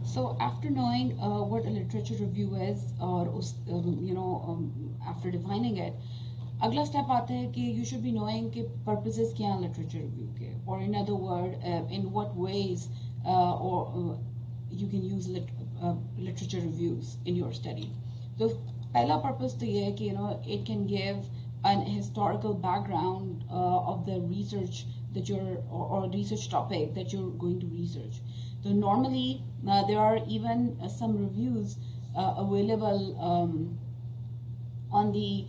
So after knowing what a literature review is, or after defining it, अगला step आता है कि you should be knowing कि purposes क्या हैं literature review के, or in other word, in what ways you can use literature reviews in your study. So पहला purpose तो ये है कि it can give an historical background of the research that or research topic that you're going to research. So normally there are even some reviews available on the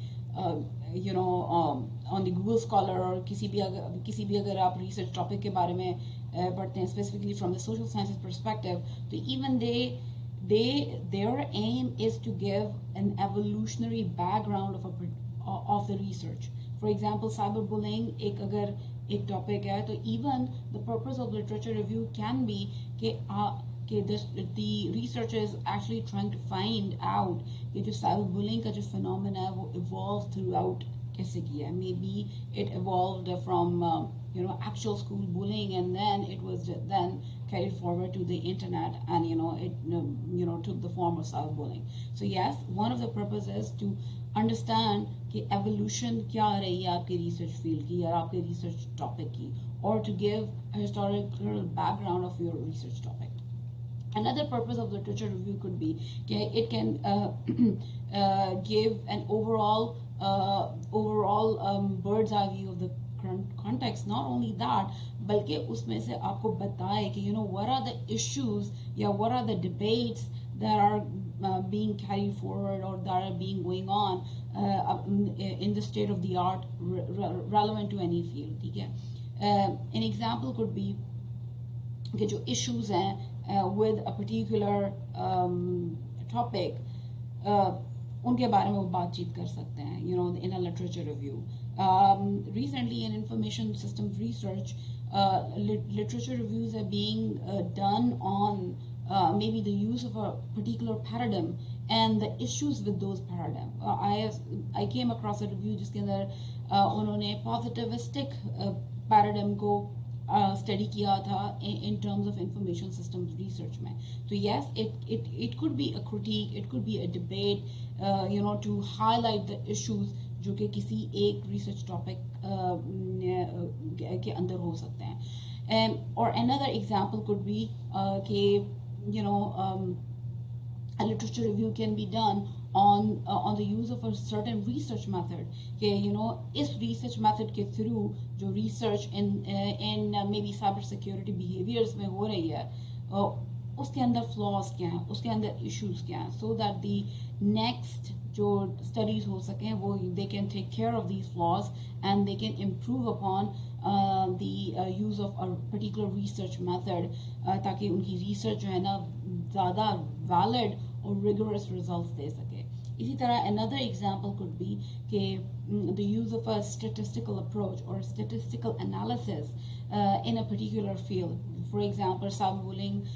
on the Google Scholar, or किसी भी अगर आप research topic के बारे में पढ़ते हैं, specifically from the social sciences perspective, तो even their aim is to give an evolutionary background of the research. For example, cyberbullying एक topic है, तो even the purpose of literature review can be कि the researcher is actually trying to find out कि जो cyberbullying का जो phenomena है वो evolve throughout कैसे किया है. Maybe it evolved from actual school bullying, and then it was then carried forward to the internet, and it took the form of cyberbullying. So yes, one of the purposes to understand कि evolution क्या रही है आपके research field की या आपके research topic की, or to give a historical background of your research topic. Another purpose of literature review could be it can give an overall bird's eye view of the current context. Not only that, बल्कि उसमें से आपको बताए कि what are the issues, what are the debates that are being carried forward or that are being going on in the state of the art relevant to any field. ठीक है. An example could be कि जो issues हैं with a particular topic, उनके बारे में वो बातचीत कर सकते हैं, in a literature review. Recently in information systems research, literature reviews are being done on maybe the use of a particular paradigm and the issues with those paradigm. I came across a review जिसके अंदर उन्होंने positivistic paradigm को study किया था in terms of information systems research में. So yes, it could be a critique, it could be a debate, to highlight the issues जो कि किसी एक research topic के अंदर हो सकते हैं. Or another example could be कि a literature review can be done on the use of a certain research method कि इस research method के through जो research in maybe cyber security behaviors में हो रही है उसके अंदर flaws क्या हैं, उसके अंदर issues क्या हैं, so that the next जो studies हो सकें वो they can take care of these flaws and they can improve upon the use of a particular research method ताकि उनकी research जो है ना ज़्यादा valid और rigorous results दे सके. इसी तरह another example could be कि the use of a statistical approach or statistical analysis in a particular field. For example, cyberbullying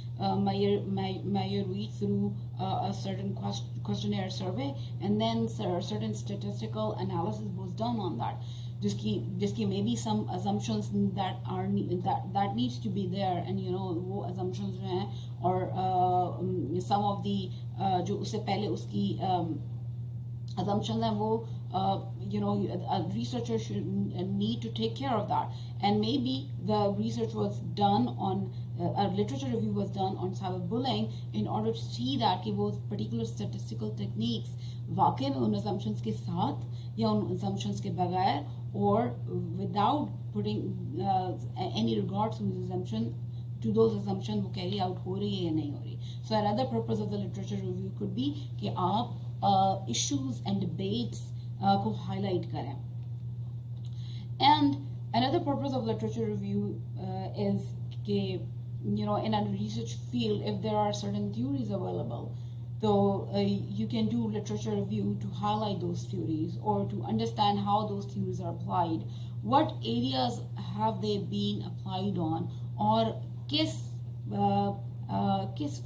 may read through a certain questionnaire survey, and then certain statistical analysis was done on that. जिसकी maybe some assumptions that needs to be there, and वो assumptions जो हैं और some of the जो उससे पहले उसकी assumptions हैं वो a researcher should need to take care of that, and maybe the research was done on a literature review was done on cyberbullying in order to see that कि वो particular statistical techniques वाकई में उन assumptions के साथ या उन assumptions के बगैर or without putting any regards to those assumptions वो carry out हो रही है या नहीं हो रही. So another purpose of the literature review could be कि आप issues and debates को highlight करें. And another purpose of literature review is कि in a research field, if there are certain theories available, so you can do literature review to highlight those theories or to understand how those theories are applied, what areas have they been applied on, और किस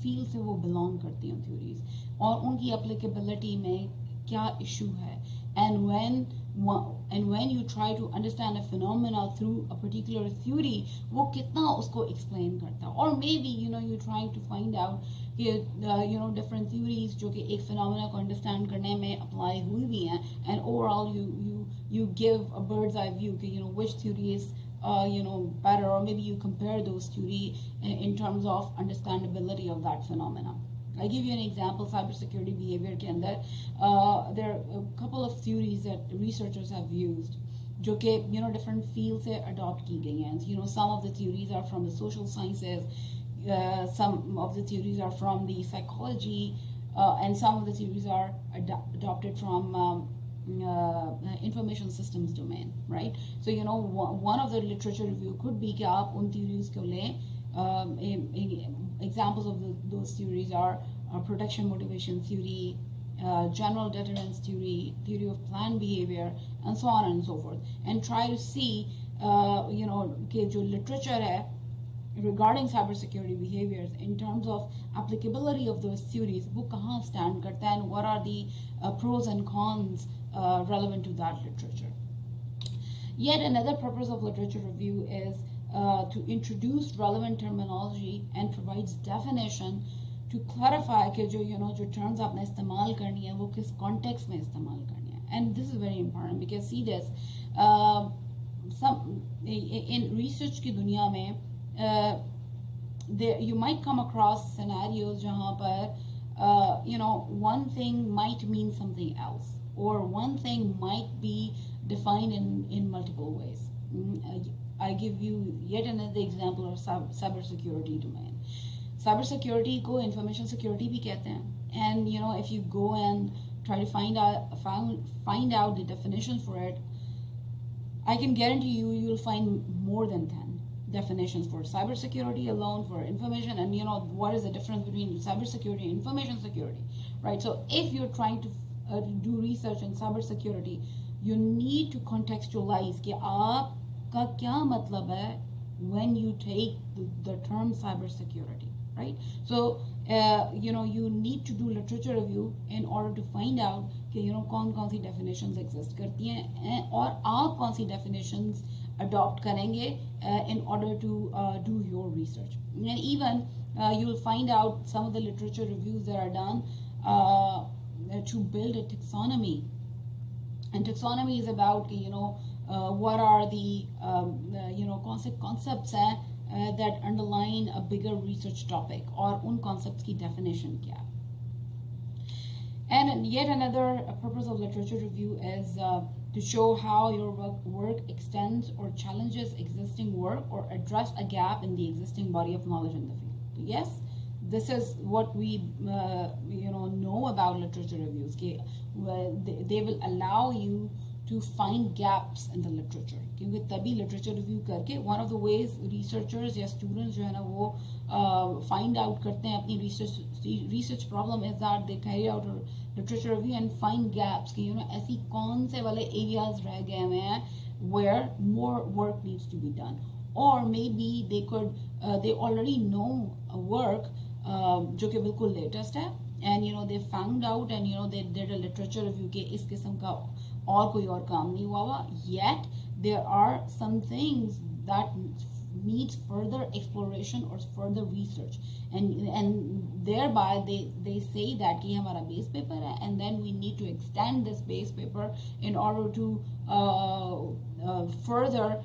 field से वो belong करती हैं theories और उनकी applicability में क्या issue है, and when and when you try to understand a phenomena through a particular theory, वो कितना उसको explain करता है. Or maybe you're trying to find out कि different theories जो कि एक phenomena को understand करने में apply हुई भी हैं, and overall you give a bird's eye view कि which theory is better, or maybe you compare those theory in terms of understandability of that phenomena. I give you an example. Cybersecurity behavior के अंदर there are a couple of theories that researchers have used जो कि different fields से adopt की गई हैं. Some of the theories are from the social sciences, some of the theories are from the psychology, and some of the theories are adopted from information systems domain, right? So one of the literature review could be कि आप उन theories को लें. Examples of those theories are protection motivation theory, general deterrence theory, theory of planned behavior, and so on and so forth, and try to see कि जो literature है regarding cybersecurity behaviors in terms of applicability of those theories वो कहाँ stand करता है, and what are the pros and cons relevant to that literature. Yet another purpose of literature review is to introduce relevant terminology and provides definition to clarify कि जो terms आपने इस्तेमाल करनी है वो किस context में इस्तेमाल करनी है. And this is very important because see this, some in research की दुनिया में you might come across scenarios जहाँ पर one thing might mean something else, or one thing might be defined in multiple ways. I give you yet another example of cybersecurity domain. Cybersecurity को information security भी कहते हैं, and if you go and try to find out the definitions for it, I can guarantee you'll find more than 10 definitions for cybersecurity alone, for information, and what is the difference between cybersecurity and information security, right? So if you're trying to do research in cybersecurity, you need to contextualize कि आपका क्या मतलब है when you take the term cybersecurity, right? So you need to do literature review in order to find out कि कौन सी definitions exist करती हैं, और आप कौन सी definitions adopt करेंगे in order to do your research. And even you'll find out some of the literature reviews that are done to build a taxonomy. And taxonomy is about what are the concepts that underline a bigger research topic, or un concepts की definition क्या. And yet another purpose of literature review is to show how your work extends or challenges existing work, or address a gap in the existing body of knowledge in the field. So yes, this is what we know about literature reviews. They will allow you to find gaps in the literature. क्योंकि तभी literature review करके one of the ways researchers या students जो है ना वो find out करते हैं अपनी research problem is that they carry out a literature review and find gaps कि ऐसी कौन से वाले areas रह गए हुए हैं where more work needs to be done, or maybe they already know a work जो कि बिल्कुल latest है, and they found out and they did a literature review कि इस किस्म का और कोई और काम नहीं हुआ, yet there are some things that needs further exploration or further research, and thereby they say that कि हमारा base paper है, and then we need to extend this base paper in order to further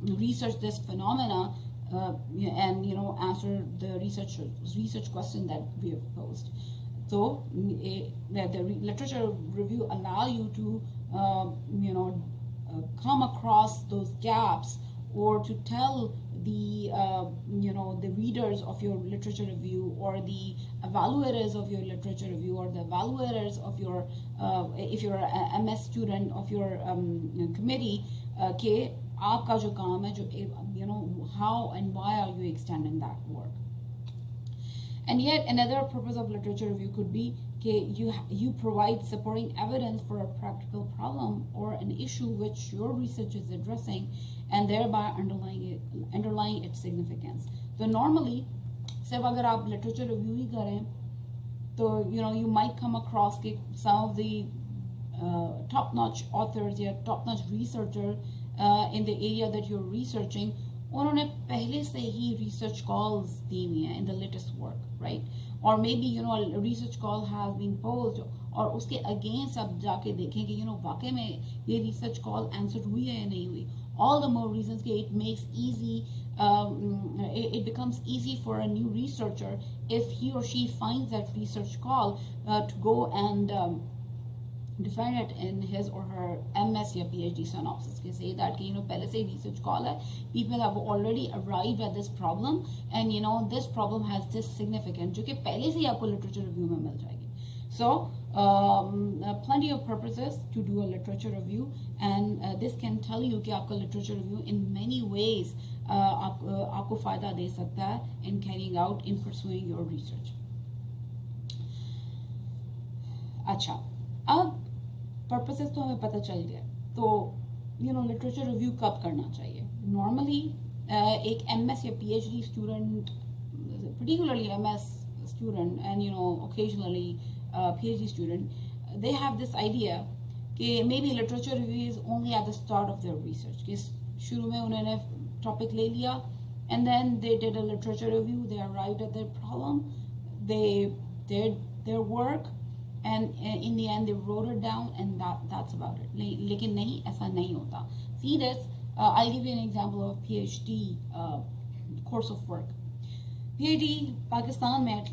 research this phenomena and answer the research question that we have posed. So the literature review allow you to come across those gaps, or to tell the the readers of your literature review, or the evaluators of your literature review, or the evaluators of your if you're a MS student of your committee कि आपका जो काम है जो how and why are you extending that work. And yet another purpose of literature review could be you provide supporting evidence for a practical problem or an issue which your research is addressing, and thereby underlying its significance. So normally, सिर्फ अगर आप literature review ही करें, तो you might come across some of the top-notch authors या top-notch researcher in the area that you're researching, उन्होंने पहले से ही research calls दी हुई हैं in the latest work, right? Or maybe a research call has been posed और उसके against आप जाके देखें कि वाकई में ये research call answered हुई है या नहीं हुई. All the more reasons कि it makes easy, it becomes easy for a new researcher if he or she finds that research call to go and define it in his or her MS या PhD synopsis. They say that पहले से research call है, people have already arrived at this problem and this problem has this significance जो कि पहले से ही आपको literature review में मिल जाएगी. So plenty of purposes to do a literature review, and this can tell you कि आपका literature review in many ways आपको फायदा दे सकता है in carrying out, in pursuing your research. अच्छा, अब purposes तो हमें पता चल गया, तो literature review कब करना चाहिए? Normally एक MS या PhD student, particularly MS student and occasionally PhD student, they have this idea कि maybe literature review is only at the start of their research. कि शुरू में उन्होंने topic ले लिया and then they did a literature review, they arrived at their problem, they did their work, and in the end they wrote it down and that's about it. लेकिन नहीं, ऐसा नहीं होता. See this, I'll give you an example of PhD course of work. PhD Pakistan में at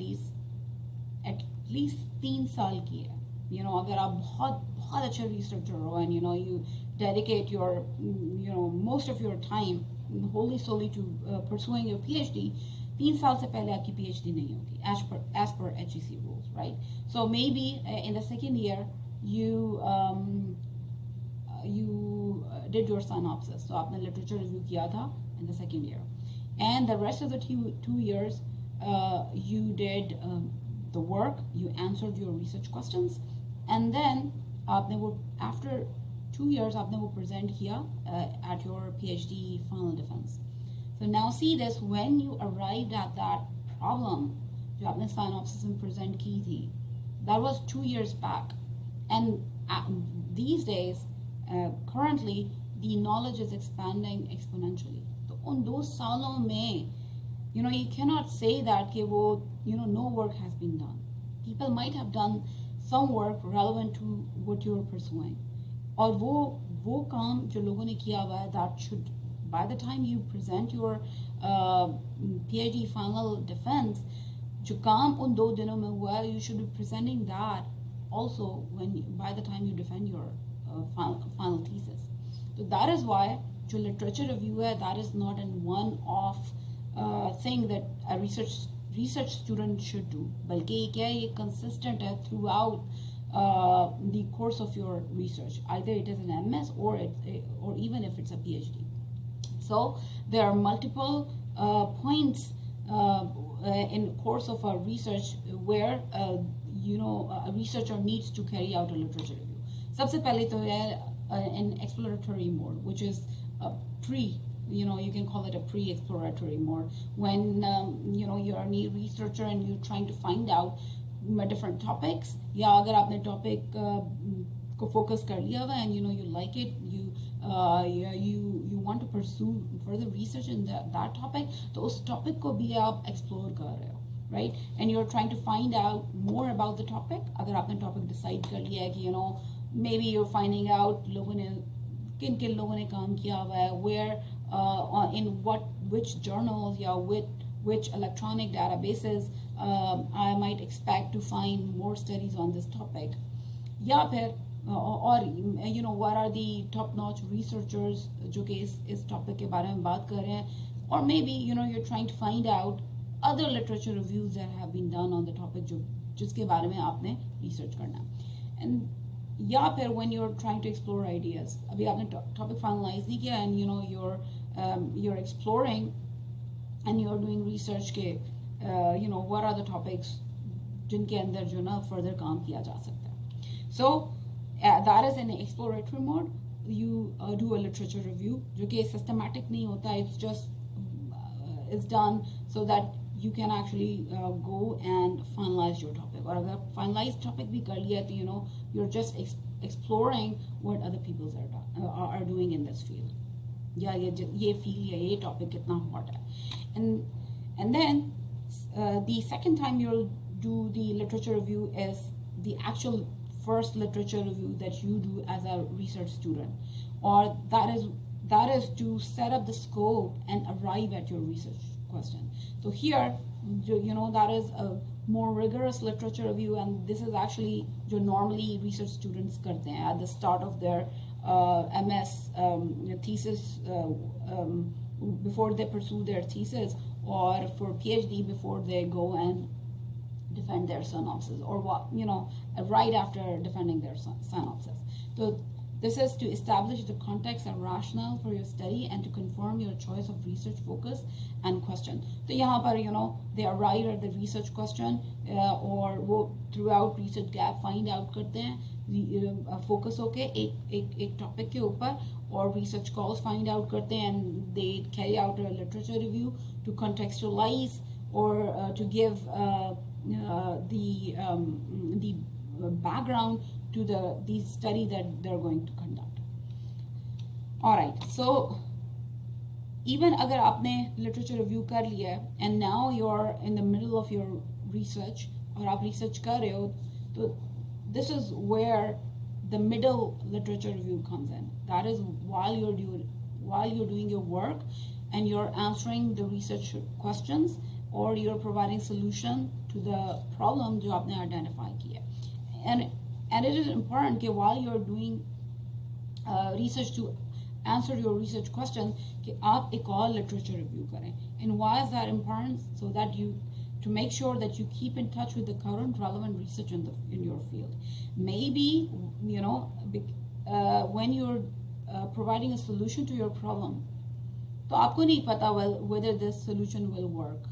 least 3 साल की है. अगर आप बहुत अच्छा researcher हो and you dedicate your most of your time wholly solely to pursuing your PhD, 3 साल से पहले आपकी PhD नहीं होगी as per HEC rules, right? So maybe in the second year you did your synopsis, so आपने literature review किया था in the second year, and the rest of the 2 years you did the work, you answered your research questions, and then after 2 years आपने वो present किया at your PhD final defense. So now see this, when you arrived at that problem जो आपने synopsis में present की थी, that was 2 years back, and these days currently the knowledge is expanding exponentially. तो उन 2 सालों में you cannot say that कि वो no work has been done. People might have done some work relevant to what you're pursuing, और वो काम जो लोगों ने किया हुआ है, that should, by the time you present your PhD final defense, जो काम उन 2 दिनों में हुआ है, you should be presenting that also by the time you defend your final thesis. So that is why जो literature review है, that is not an one-off thing that a research student should do, बल्कि क्या ये consistent है throughout the course of your research, either it is an MS or even if it's a PhD. So there are multiple points in course of a research where a researcher needs to carry out a literature review. सबसे पहले तो है an exploratory mode, which is you can call it a pre-exploratory mode, when you're a new researcher and you're trying to find out different topics, या अगर आपने topic को focus कर लिया हुआ and you like it, you want to pursue further research in that topic, तो उस topic को भी आप explore कर रहे हो, right? And you're trying to find out more about the topic. अगर आपने topic decide कर लिया है कि maybe you're finding out किन लोगों ने काम किया हुआ है, where in which journals या which electronic databases I might expect to find more studies on this topic, या फिर और what are the top notch researchers जो कि इस topic के बारे में बात कर रहे हैं, or maybe you're trying to find out other literature reviews that have been done on the topic जिसके बारे में आपने research करना, and या फिर when you're trying to explore ideas, अभी आपने topic finalize नहीं किया and you're exploring and you're doing research के what are the topics जिनके अंदर जो ना further काम किया जा सकता है. So that is an exploratory mode. You do a literature review जो कि systematic नहीं होता, it's just it's done so that you can actually go and finalize your topic. Or अगर finalized topic भी कर लिया तो you're just exploring what other people are doing in this field. या ये field या ये topic कितना hot है. And then the second time you'll do the literature review is the actual first literature review that you do as a research student, or that is to set up the scope and arrive at your research question. So here that is a more rigorous literature review, and this is actually जो normally research students करते हैं at the start of their MS thesis, before they pursue their thesis, or for PhD before they go and defend their synopsis, or right after defending their synopsis. So this is to establish the context and rationale for your study and to confirm your choice of research focus and question. So यहाँ पर they arrive at the research question, or वो throughout research gap find out करते हैं focus होके एक topic के ऊपर, or research calls find out करते हैं, and they carry out a literature review to contextualize or to give the background to the study that they're going to conduct. All right, so even अगर आपने literature review कर लिया है and now you're in the middle of your research, और आप research कर रहे हो, तो this is where the middle literature review comes in. That is while you're doing your work and you're answering the research questions, or you're providing solution to the problem जो आपने identify किया. And it is important that while you're doing research to answer your research questions, कि आप एक और literature review करें. And why is that important? So that to make sure that you keep in touch with the current relevant research in your field. Maybe when you're providing a solution to your problem, तो आपको नहीं पता whether this solution will work,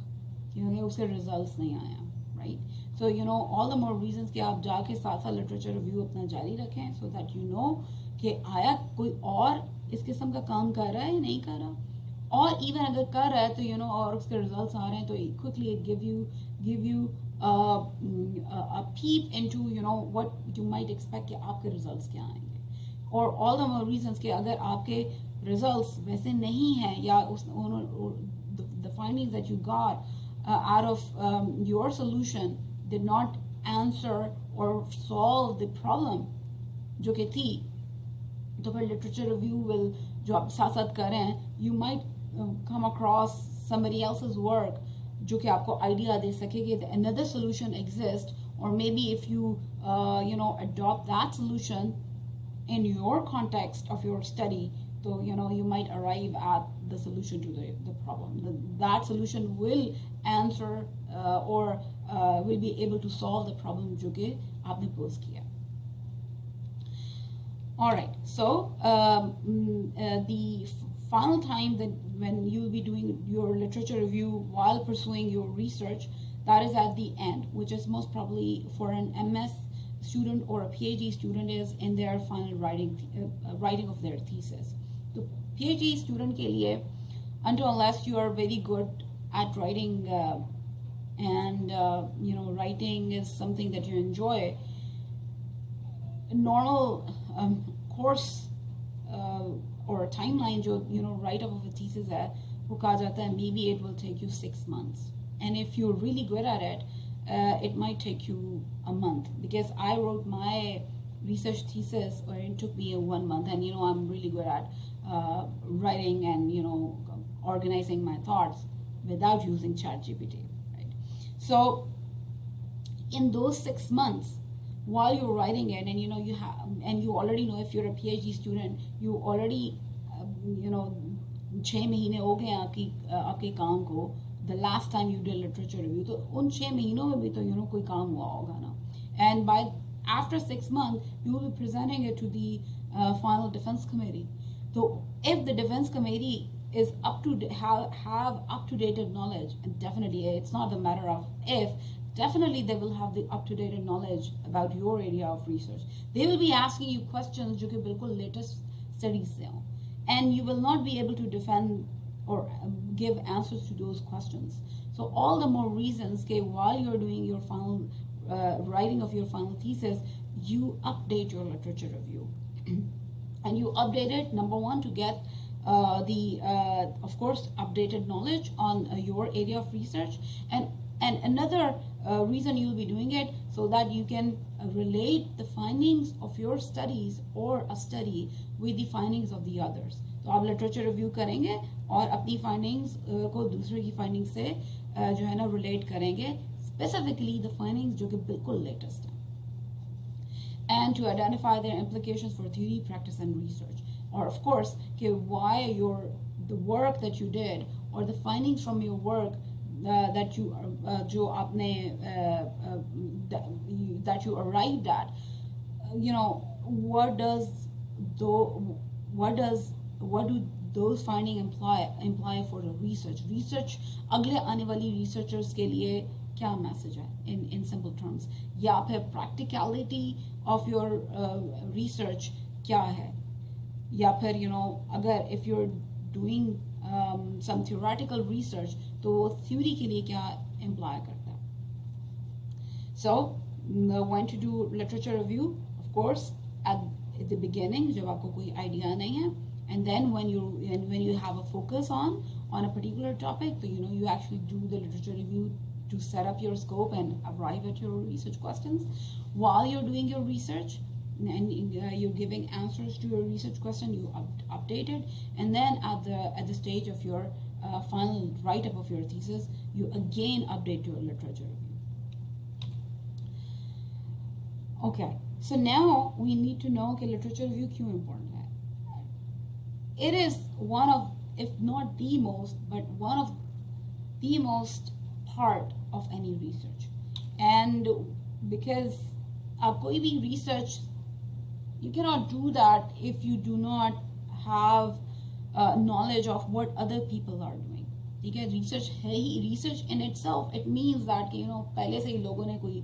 क्योंकि उसके results नहीं आया, right? So all the more reasons कि आप जाके साथ literature review अपना जारी रखें, so that कि आया कोई और इस किस्म का काम कर रहा है या नहीं कर रहा, और even अगर कर रहा है तो और उसके results आ रहे हैं, तो quickly it give you a peep into what you might expect कि आपके results क्या आएंगे. और all the more reasons कि अगर आपके results वैसे नहीं हैं, या the findings that you got out of your solution did not answer or solve the problem जो कि थी, तो फिर literature review will जो आप साथ साथ कर रहे हैं, you might come across somebody else's work जो कि आपको idea दे सके कि another solution exists, or maybe if you adopt that solution in your context of your study, so you might arrive at the solution to the problem. That solution will answer or will be able to solve the problem जो कि आपने pose किया. All right, so the final time that when you will be doing your literature review while pursuing your research, that is at the end, which is most probably for an MS student or a PhD student is in their final writing of their thesis. So PhD student के लिए, unless you are very good at writing and writing is something that you enjoy, normal course or a timeline जो write up of a thesis है, वो कहा जाता है maybe it will take you 6 months, and if you're really good at it, it might take you a month, because I wrote my research thesis or it took me 1 month, and I'm really good at writing and organizing my thoughts without using ChatGPT, right? So in those 6 months while you're writing it, and you have, and you already know, if you're a PhD student, you already 6 महीने हो गए आपके काम को, the last time you did literature review, तो उन 6 महीनों में भी तो कोई काम हुआ होगा ना, and after 6 months you will be presenting it to the final defense committee. So if the defense committee is have up to date knowledge, and definitely it's not a matter of if, definitely they will have the up-to-date knowledge about your area of research. They will be asking you questions जो कि बिल्कुल latest studies से हों, and you will not be able to defend or give answers to those questions. So all the more reasons that while you're doing your final writing of your final thesis, you update your literature review. And you update it, number one, to get of course, updated knowledge on your area of research, and another reason you'll be doing it so that you can relate the findings of your studies or a study with the findings of the others. तो आप literature review करेंगे और अपनी findings को दूसरे की findings से जो है ना relate करेंगे, specifically the findings जो कि बिल्कुल latest हैं, and to identify their implications for theory, practice, and research. Or of course, why the work that you did or the findings from your work that you that you arrived at, what do those findings imply for the research? अगले आने वाली researchers के लिए क्या message है in simple terms, या फिर practicality of your research क्या है, या फिर अगर if you're doing some theoretical research तो वो theory के लिए क्या imply करता है. So when to do literature review, of course at the beginning जब आपको कोई idea नहीं है, and then when you have a focus on a particular topic, so you actually do the literature review to set up your scope and arrive at your research questions. While you're doing your research and you're giving answers to your research question, you update it, and then at the stage of your final write-up of your thesis, you again update your literature review. Okay, so now we need to know कि literature review क्यों important है. It is one of, if not the most, but one of the most part of any research. And because कोई भी research, you cannot do that if you do not have knowledge of what other people are doing. ठीक है, research है ही, research in itself, it means that पहले से ही लोगों ने कोई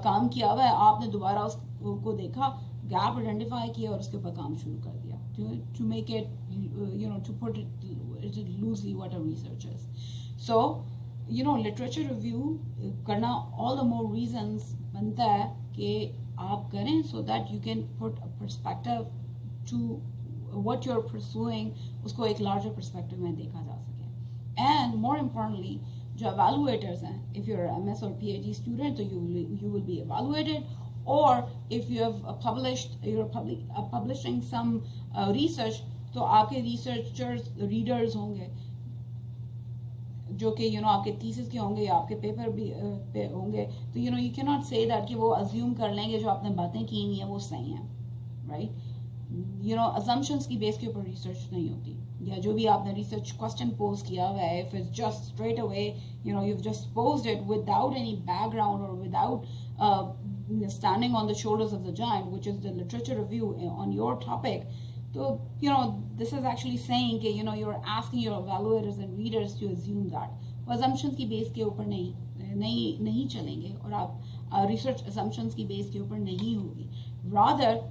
काम किया हुआ है, आपने दोबारा उसको देखा, गैप आइडेंटिफाई किया और उसके ऊपर काम शुरू कर दिया, to make it, to put it loosely what a research is. So literature review करना all the more reasons बनता है कि आप करें, so that you can put a perspective to what you're pursuing, उसको एक larger perspective में देखा जा सके. And more importantly, जो evaluators हैं, if you're a MS or PhD student, so you will be evaluated, or if you have you're publishing some research, तो आपके researchers, readers होंगे जो कि आपके thesis के होंगे या आपके पेपर भी पे होंगे, तो you cannot say that कि वो assume कर लेंगे जो आपने बातें की हुई हैं वो सही हैं, right? Assumptions की base के ऊपर research नहीं होती, या जो भी आपने research question pose किया हुआ है, if it's just straight away, you've just posed it without any background or without standing on the shoulders of the giant, which is the literature review on your topic. So, this is actually saying that, you're asking your evaluators and readers to assume that. Assumptions की base के ऊपर नहीं चलेंगे, और आप research assumptions की base के ऊपर नहीं होगी. Rather,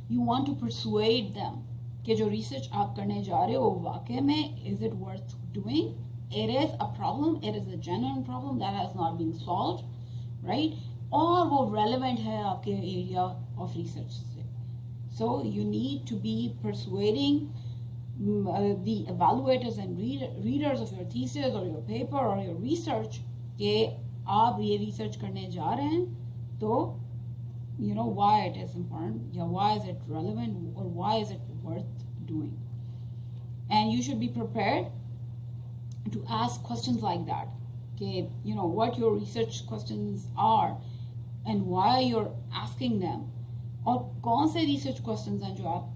you want to persuade them कि जो research आप करने जा रहे हो वाकई में, is it worth doing? It is a problem, it is a genuine problem that has not been solved, right? और वो relevant है आपके area of research से. So you need to be persuading the evaluators and readers of your thesis or your paper or your research कि आप ये research करने जा रहे हैं, तो why it is important, yeah, why is it relevant, or why is it worth doing. And you should be prepared to ask questions like that, okay, what your research questions are and why you're asking them, और कौन से research questions हैं जो आप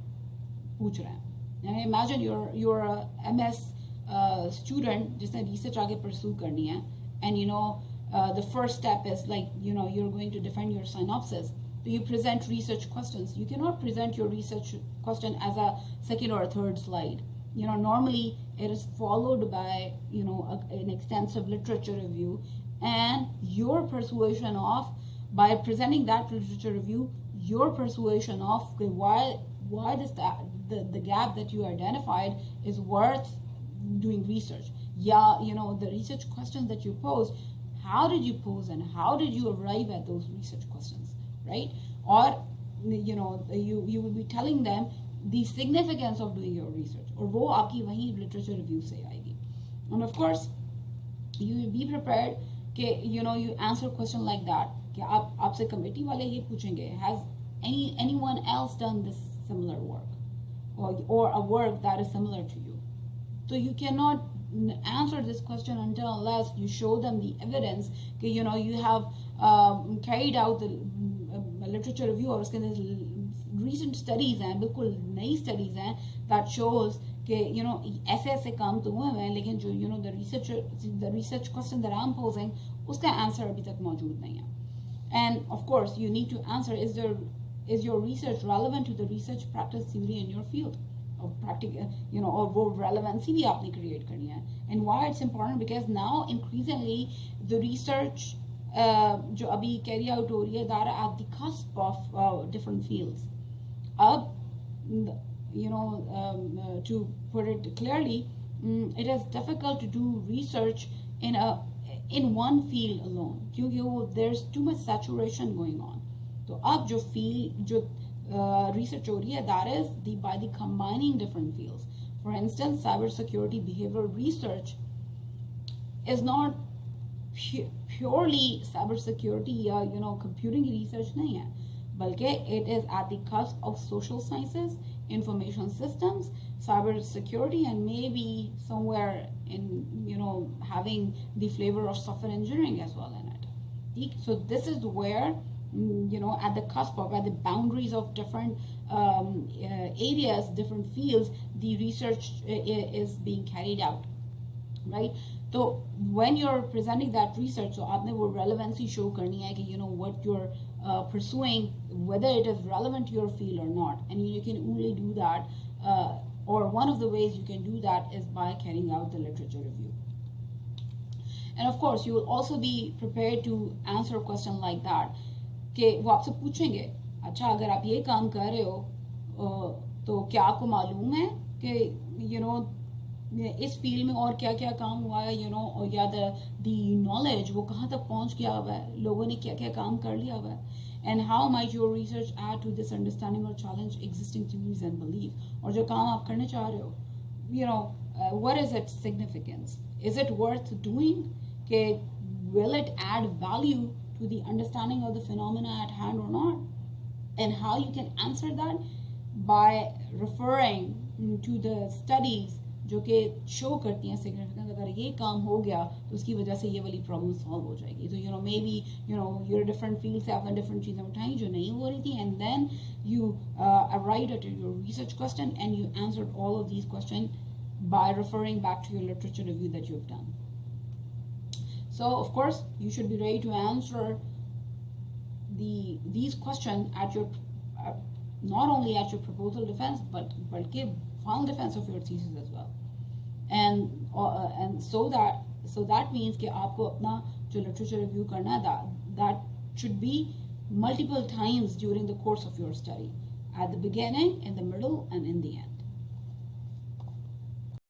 पूछ रहे हैं. And imagine you're a MS student जिसने research आगे pursue करनी है, and the first step is like you're going to defend your synopsis. So you present research questions. You cannot present your research question as a second or a third slide. Normally it is followed by an extensive literature review, and your persuasion of, by presenting that literature review, your persuasion of why the gap that you identified is worth doing research. Yeah, the research questions that you pose, how did you pose and how did you arrive at those research questions, right? Or you will be telling them the significance of doing your research, और वो आपकी वही literature review से आएगी. And of course you will be prepared कि you answer question like that कि आपसे committee वाले ये पूछेंगे, has anyone else done this similar work, or a work that is similar to you. So you cannot answer this question until unless you show them the evidence कि you have carried out the literature review, और उसके अंदर recent studies हैं, बिल्कुल नई studies हैं that shows कि ऐसे ऐसे काम तो हुए हैं, लेकिन जो the research question that I'm posing, उसका answer अभी तक मौजूद नहीं है. And of course you need to answer, is your research relevant to the research practice theory in your field of practical, और वो relevancy भी आपने create करनी है. And why it's important, because now increasingly the research जो अभी carry out हो रही है, that are at the cusp of different fields. अब to put it clearly, it is difficult to do research in one field alone, क्योंकि there's too much saturation going on. तो अब जो field जो research हो रही है, that is by the combining different fields. For instance, cybersecurity behavioral research is not purely cybersecurity या computing research नहीं है, बल्कि it is at the cusp of social sciences, information systems, cyber security, and maybe somewhere in having the flavor of software engineering as well in it. So this is where at the cusp of, at the boundaries of different areas, different fields, the research is being carried out, right? So when you're presenting that research, so आपने वो relevancy show करनी है कि what you're pursuing, whether it is relevant to your field or not. And you can only do that, or one of the ways you can do that is by carrying out the literature review. And of course you will also be prepared to answer a question like that कि वो आपसे पूछेंगे, अच्छा अगर आप ये काम कर रहे हो तो क्या आपको मालूम है कि इस फील्ड में और क्या क्या काम हुआ है, और या the knowledge वो कहाँ तक पहुँच गया हुआ है, लोगों ने क्या क्या काम कर लिया हुआ है, and how might your research add to this understanding or challenge existing theories and belief. और जो काम आप करने चाह रहे हो, what is its significance? Is it worth doing? Will it add value to the understanding of the phenomena at hand or not? And how you can answer that by referring to the studies जो कि show करती हैं significance, अगर ये काम हो गया तो उसकी वजह से ये वाली प्रॉब्लम सॉल्व हो जाएगी. तो maybe your different field से आपने डिफरेंट चीज़ें उठाई जो नहीं हो रही थी, and then you arrived at your research question and you answered all of these question by referring back to your literature review that you've done. So of course you should be ready to answer these questions at your not only at your proposal defense but final defense of your thesis as well. And so that means कि आपको अपना जो literature review करना है, that should be multiple times during the course of your study, at the beginning, in the middle, and in the end.